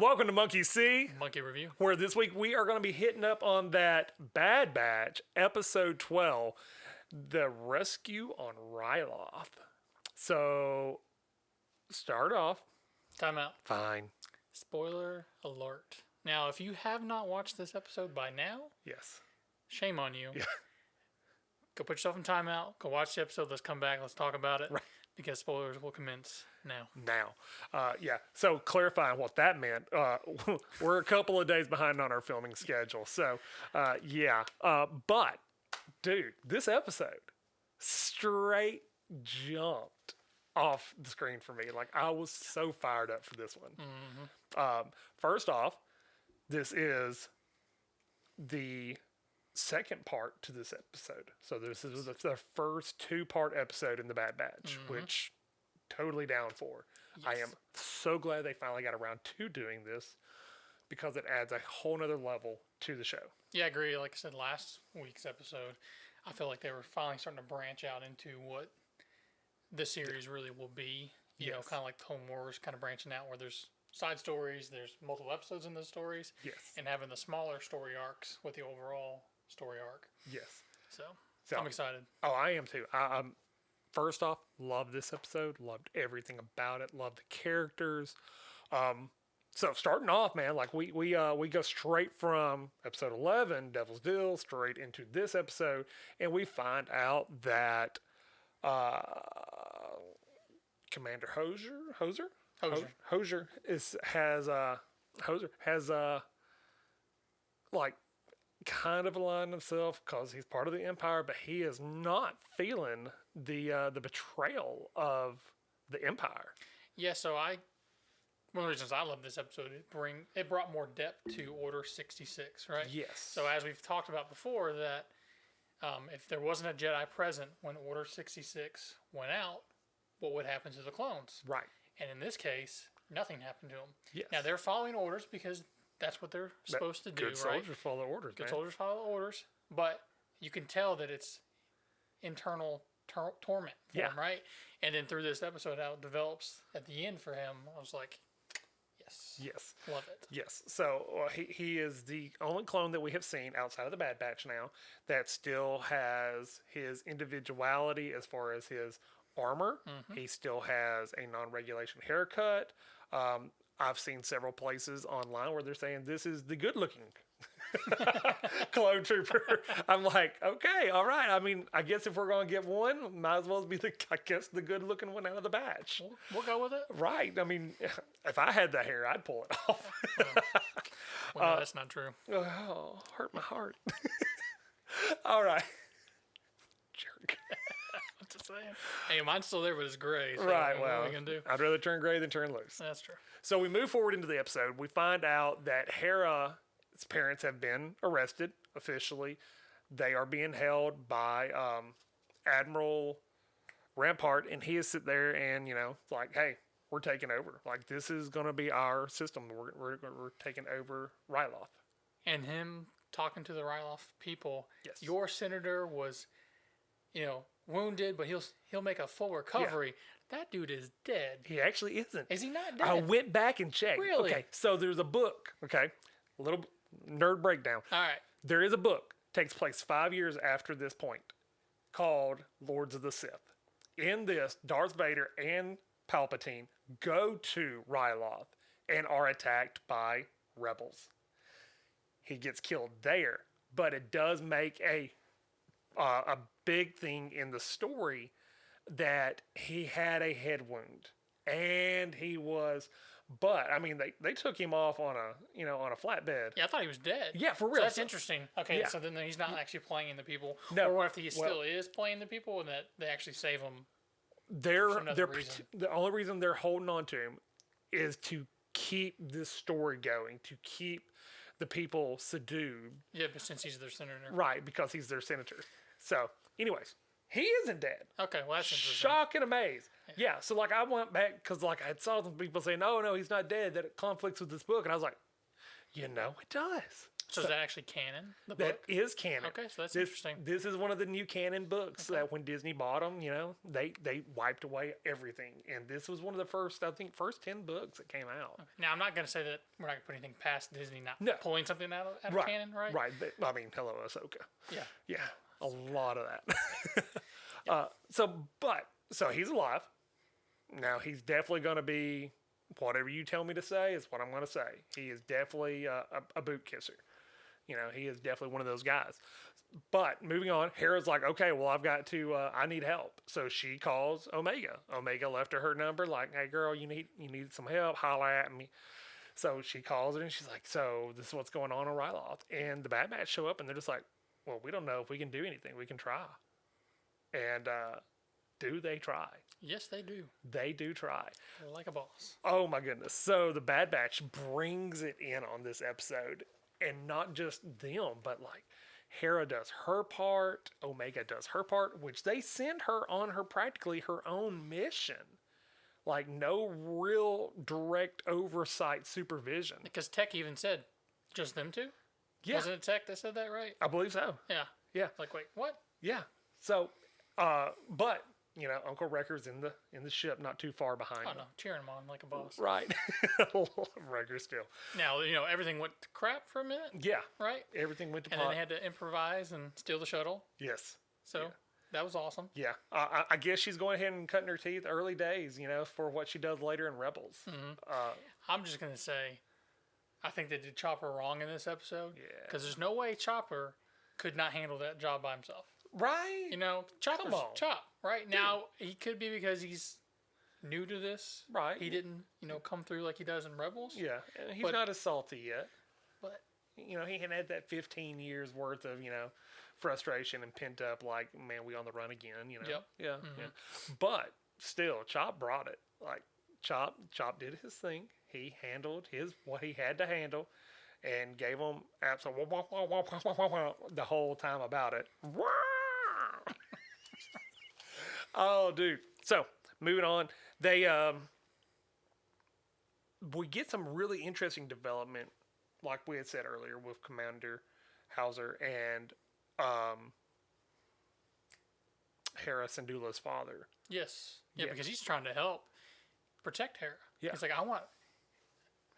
Welcome to Monkey See, Monkey Review. where this week we are going to be hitting up on that Bad Batch, episode 12, The Rescue on Ryloth. So, start off. Time out. Fine. Spoiler alert. Now, if you have not watched this episode by now, Yes. shame on you. Yeah. Go put yourself in timeout. Go watch the episode. Let's come back. Let's talk about it. Right. Because spoilers will commence now. Yeah. So, clarifying what that meant, we're a couple of days behind on our filming schedule. So, but, dude, this episode straight jumped off the screen for me. Like, I was so fired up for this one. Mm-hmm. First off, this is the second part to this episode. So this is the first two-part episode in the Bad Batch, which totally down for. Yes. I am so glad they finally got around to doing this because it adds a whole nother level to the show. Yeah, I agree. Like I said, last week's episode, I feel like they were finally starting to branch out into what the series really will be. You know, kind of like Clone Wars, kind of branching out where there's side stories, there's multiple episodes in those stories. Yes. And having the smaller story arcs with the overall story arc. Yes. So I'm excited. Oh, I am too. I'm first off, loved this episode. Loved everything about it. Loved the characters. So starting off, man, like we go straight from episode 11, Devil's Deal, straight into this episode, and we find out that Commander Hosier has like kind of aligned himself because he's part of the Empire, but he is not feeling the betrayal of the Empire. Yeah, so one of the reasons I love this episode, it brought more depth to Order 66, right? Yes. So as we've talked about before, that if there wasn't a Jedi present when Order 66 went out, what would happen to the clones? Right. And in this case, nothing happened to them. Yes. Now they're following orders because that's what they're supposed to do, Good right? soldiers follow orders, Good man. soldiers follow orders, but you can tell that it's internal torment for him, right? And then through this episode, how it develops at the end for him, I was like, yes, love it. Yes. So he is the only clone that we have seen outside of the Bad Batch now that still has his individuality as far as his armor. He still has a non-regulation haircut. I've seen several places online where they're saying this is the good-looking clone trooper. I'm like, okay, all right. I mean, I guess if we're going to get one, might as well be the good-looking one out of the batch. We'll go with it. Right. I mean, if I had the hair, I'd pull it off. Well, no, that's not true. Oh, hurt my heart. All right. Jerk. Just saying. Hey, mine's still there, but it's gray. So Right, what well, are we gonna do? I'd rather turn gray than turn loose. That's true. So we move forward into the episode. We find out that Hera's parents have been arrested officially. They are being held by Admiral Rampart, and he is sitting there and, like, hey, we're taking over. Like, this is going to be our system. We're taking over Ryloth. And him talking to the Ryloth people. Yes. Your senator was, wounded, but he'll make a full recovery. That dude is dead. He actually isn't. Is he not dead? I went back and checked. Really? Okay, so there's a book, okay? A little nerd breakdown. All right. There is a book, takes place 5 years after this point, called Lords of the Sith. In this, Darth Vader and Palpatine go to Ryloth and are attacked by rebels. He gets killed there, but it does make a big thing in the story that he had a head wound and he was, but I mean they took him off on a flatbed. Yeah, I thought he was dead. Yeah, for real. So that's interesting. Okay, Yeah. so then he's not actually playing the people. No. Or what if he still is playing the people and that they actually save him? They're reason. the only reason they're holding on to him is to keep this story going, to keep the people subdued. Yeah, but since he's their senator. Right, because he's their senator. So, anyways, he isn't dead. Okay, well that's interesting. Shock and amaze. Yeah, so like I went back because like I had saw some people saying, no, he's not dead, that it conflicts with this book. And I was like, it does. So is that actually canon? The That book? is canon. Okay, so that's This, interesting. this is one of the new canon books that when Disney bought them, they wiped away everything. And this was one of the first 10 books that came out. Now I'm not going to say that we're not going to put anything past Disney not No. pulling something out of Right. canon, right? Right. I mean, hello, Ahsoka. Yeah. Yeah, a lot of that. So he's alive. Now he's definitely going to be whatever you tell me to say is what I'm going to say. He is definitely a boot kisser. He is definitely one of those guys. But moving on, Hera's like, okay, well, I've got to, I need help. So she calls Omega. Omega left her number, like, hey, girl, you need some help, holler at me. So she calls her and she's like, so this is what's going on Ryloth. And the Bad Batch show up and they're just like, well, we don't know if we can do anything. We can try. And do they try? Yes, they do. They do try. Like a boss. Oh my goodness. So the Bad Batch brings it in on this episode. And not just them, but like Hera does her part, Omega does her part, which they send her on practically her own mission. Like no real direct oversight supervision. Because Tech even said, just them two? Yeah. Wasn't it Tech that said that, right? I believe so. Yeah. Yeah. Like, wait, what? Yeah. So, but Uncle Wrecker's in the ship, not too far behind. Oh, him. no. Cheering him on like a boss. Right. Wrecker still. Now, everything went to crap for a minute, Yeah. right? Everything went to And pot. then they had to improvise and steal the shuttle. Yes. So that was awesome. Yeah. I guess she's going ahead and cutting her teeth early days, for what she does later in Rebels. I'm just going to say, I think they did Chopper wrong in this episode. Yeah. Because there's no way Chopper could not handle that job by himself. Right. Chopper's on. Chop, right? Now, he could be because he's new to this. Right. He didn't, come through like he does in Rebels. Yeah. And he's But- not as salty yet. But He hadn't had that 15 years worth of, frustration and pent up, like, man, we on the run again, Yep. Yeah. Yeah. But still, Chop brought it. Like, Chop did his thing. He handled what he had to handle and gave him absolutely the whole time about it. Oh, dude. So, moving on. We get some really interesting development, like we had said earlier, with Commander Hauser and Hera Syndulla's father. yes. Yeah, Yeah. because he's trying to help protect Hera. Yeah. He's like,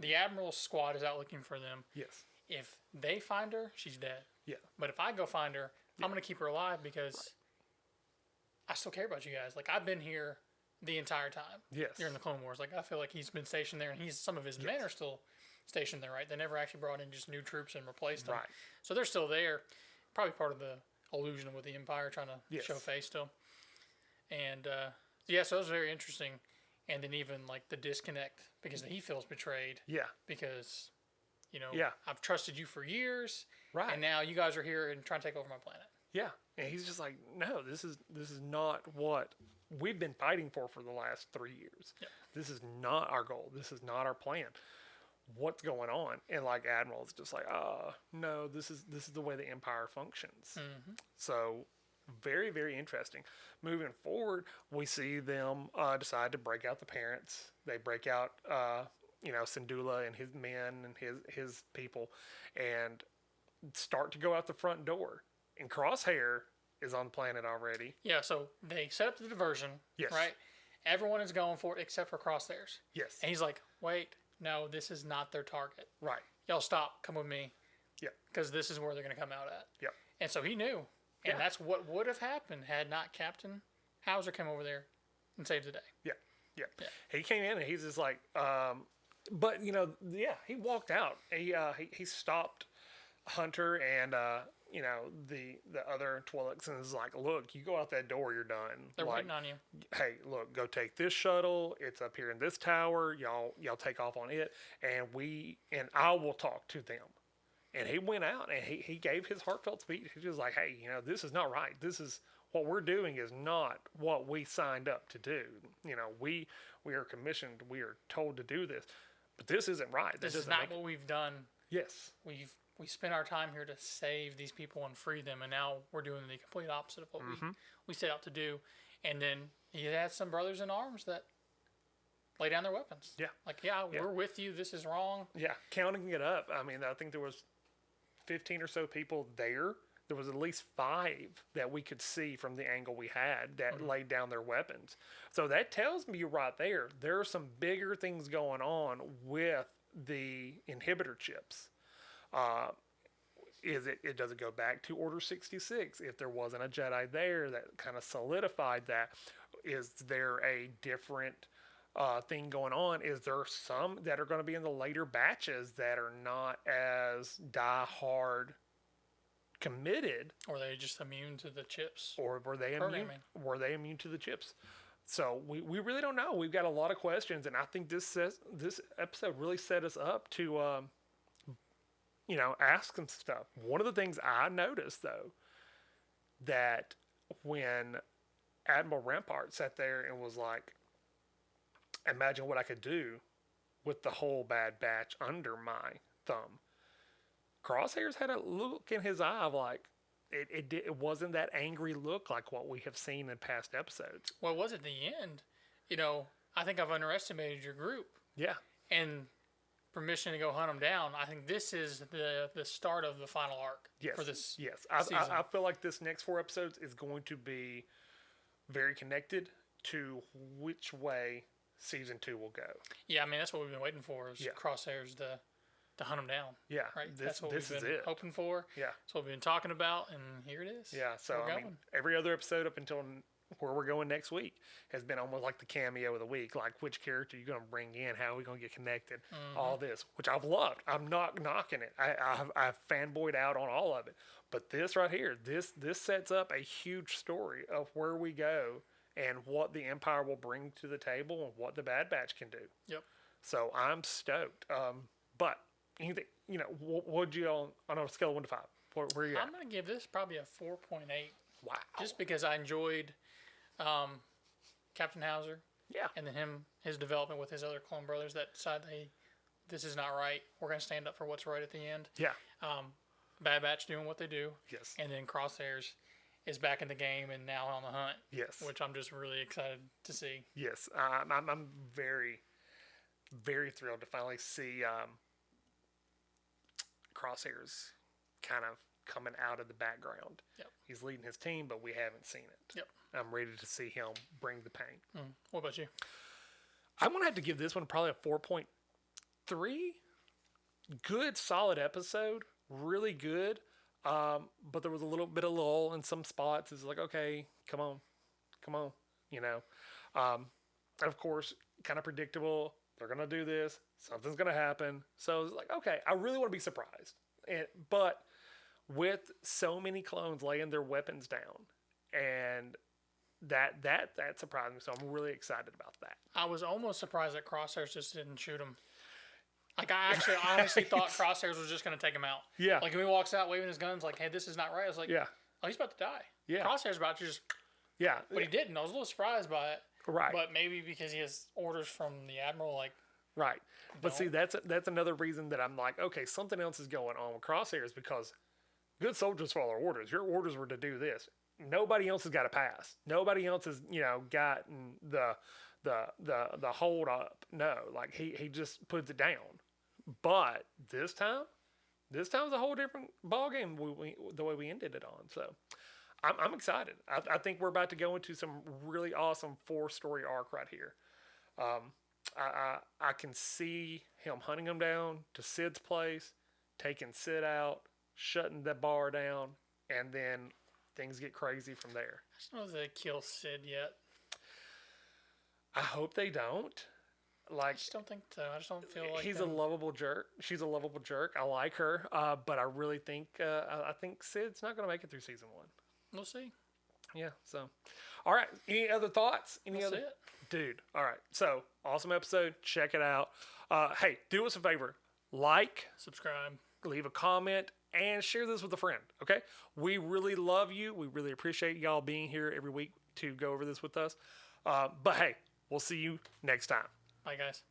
the Admiral's squad is out looking for them. Yes. If they find her, she's dead. Yeah. But if I go find her, I'm going to keep her alive because I still care about you guys. Like, I've been here the entire time. Yes. During the Clone Wars. Like, I feel like he's been stationed there, and some of his men are still stationed there, right? They never actually brought in just new troops and replaced them. Right. So they're still there. Probably part of the illusion with the Empire trying to show face still. And, so it was very interesting. And then even, like, the disconnect because he feels betrayed. Yeah. Because, Yeah. I've trusted you for years. Right. And now you guys are here and trying to take over my planet. Yeah. And he's just like, no, this is not what we've been fighting for the last 3 years. Yeah. This is not our goal. This is not our plan. What's going on? And like Admiral's just like, no, this is the way the Empire functions. Mm-hmm. So very, very interesting. Moving forward, we see them decide to break out the parents. They break out, Syndulla and his men and his people, and start to go out the front door. And Crosshair is on the planet already. Yeah, so they set up the diversion, Yes. right? Everyone is going for it except for Crosshairs. Yes. And he's like, wait, no, this is not their target. Right. Y'all stop, come with me. Yep. Because this is where they're going to come out at. Yep. And so he knew. And Yeah. that's what would have happened had not Captain Hauser come over there and saved the day. Yeah. Yeah. Yeah. He came in and he's just like, but he walked out. He stopped Hunter and the other Twi'leks and is like, look, you go out that door, you're done. They're like, waiting on you. hey, look, go take this shuttle. It's up here in this tower. Y'all take off on it, and I will talk to them. And he went out and he gave his heartfelt speech. He was like, hey, this is not right. This is what we're doing is not what we signed up to do. We are commissioned. We are told to do this, but this isn't right. This is not what we've done. Yes. We spent our time here to save these people and free them, and now we're doing the complete opposite of what we set out to do. And then he had some brothers in arms that lay down their weapons. Yeah. Like, we're with you. This is wrong. Yeah. Counting it up. I mean, I think there was 15 or so people there, there was at least 5 that we could see from the angle we had that laid down their weapons. So that tells me right there are some bigger things going on with the inhibitor chips. Does it go back to Order 66? If there wasn't a Jedi there, that kind of solidified that. Is there a different thing going on? Is there some that are going to be in the later batches that are not as die-hard committed, Or are they just immune to the chips? or were they immune? Programming. Were they immune to the chips? So we really don't know. We've got a lot of questions, and I think this episode really set us up to ask some stuff. One of the things I noticed, though, that when Admiral Rampart sat there and was like, imagine what I could do with the whole Bad Batch under my thumb, Crosshairs had a look in his eye of like, it wasn't that angry look like what we have seen in past episodes. Well, it was at the end. I think I've underestimated your group. Yeah. And permission to go hunt them down. I think this is the start of the final arc for this season. I feel like this next 4 episodes is going to be very connected to which way season 2 will go. Yeah, I mean, that's what we've been waiting for is Crosshairs to hunt them down. Yeah, right. That's what we've been it. hoping for. Yeah, that's what we've been talking about, and here it is. Yeah, so I mean, every other episode up until where we're going next week has been almost like the cameo of the week. Like, which character are you going to bring in? How are we going to get connected? All this, which I've loved. I'm not knocking it. I've fanboyed out on all of it. But this right here, this sets up a huge story of where we go and what the Empire will bring to the table and what the Bad Batch can do. Yep. So I'm stoked. But anything, what'd you on a scale of 1 to 5? Where are you at? I'm going to give this probably a 4.8. Wow. Just because I enjoyed Captain Hauser. Yeah. And then his development with his other clone brothers that decide, hey, this is not right. We're going to stand up for what's right at the end. Yeah. Bad Batch doing what they do. Yes. And then Crosshairs is back in the game and now on the hunt. Yes. Which I'm just really excited to see. Yes. I'm very, very thrilled to finally see Crosshairs kind of coming out of the background. Yep. He's leading his team, but we haven't seen it. Yep. I'm ready to see him bring the pain. What about you? I'm going to have to give this one probably a 4.3. Good, solid episode. Really good. But there was a little bit of lull in some spots. It's like, okay, come on. And of course, kind of predictable. They're going to do this. Something's going to happen. So it's like, okay, I really want to be surprised. But with so many clones laying their weapons down, and that surprised me. So I'm really excited about that. I was almost surprised that Crosshairs just didn't shoot him. Like, I honestly thought Crosshairs was just going to take him out. Yeah. Like, when he walks out waving his guns, like, hey, this is not right. I was like, yeah. Oh, he's about to die. Yeah. Crosshairs about to just. Yeah. But he didn't. I was a little surprised by it. Right. But maybe because he has orders from the Admiral, like. Right. But see, that's another reason that I'm like, okay, something else is going on with Crosshairs, because good soldiers follow orders. Your orders were to do this. Nobody else has got a pass. Nobody else has, gotten the hold up. No, like he just puts it down. But this time's a whole different ballgame the way we ended it on. So I'm excited. I think we're about to go into some really awesome 4-story arc right here. I can see him hunting him down to Sid's place, taking Sid out, shutting the bar down, and then things get crazy from there. I just don't know if they kill Sid yet. I hope they don't. Like, I just don't think so. I just don't feel like he's a lovable jerk. She's a lovable jerk. I like her, but I really think I think Sid's not going to make it through season 1. We'll see. Yeah. So, all right. Any other thoughts? That's it. Dude. All right. So awesome episode. Check it out. Hey, do us a favor. Like, subscribe, leave a comment, and share this with a friend. Okay. We really love you. We really appreciate y'all being here every week to go over this with us. But hey, we'll see you next time. Bye, guys.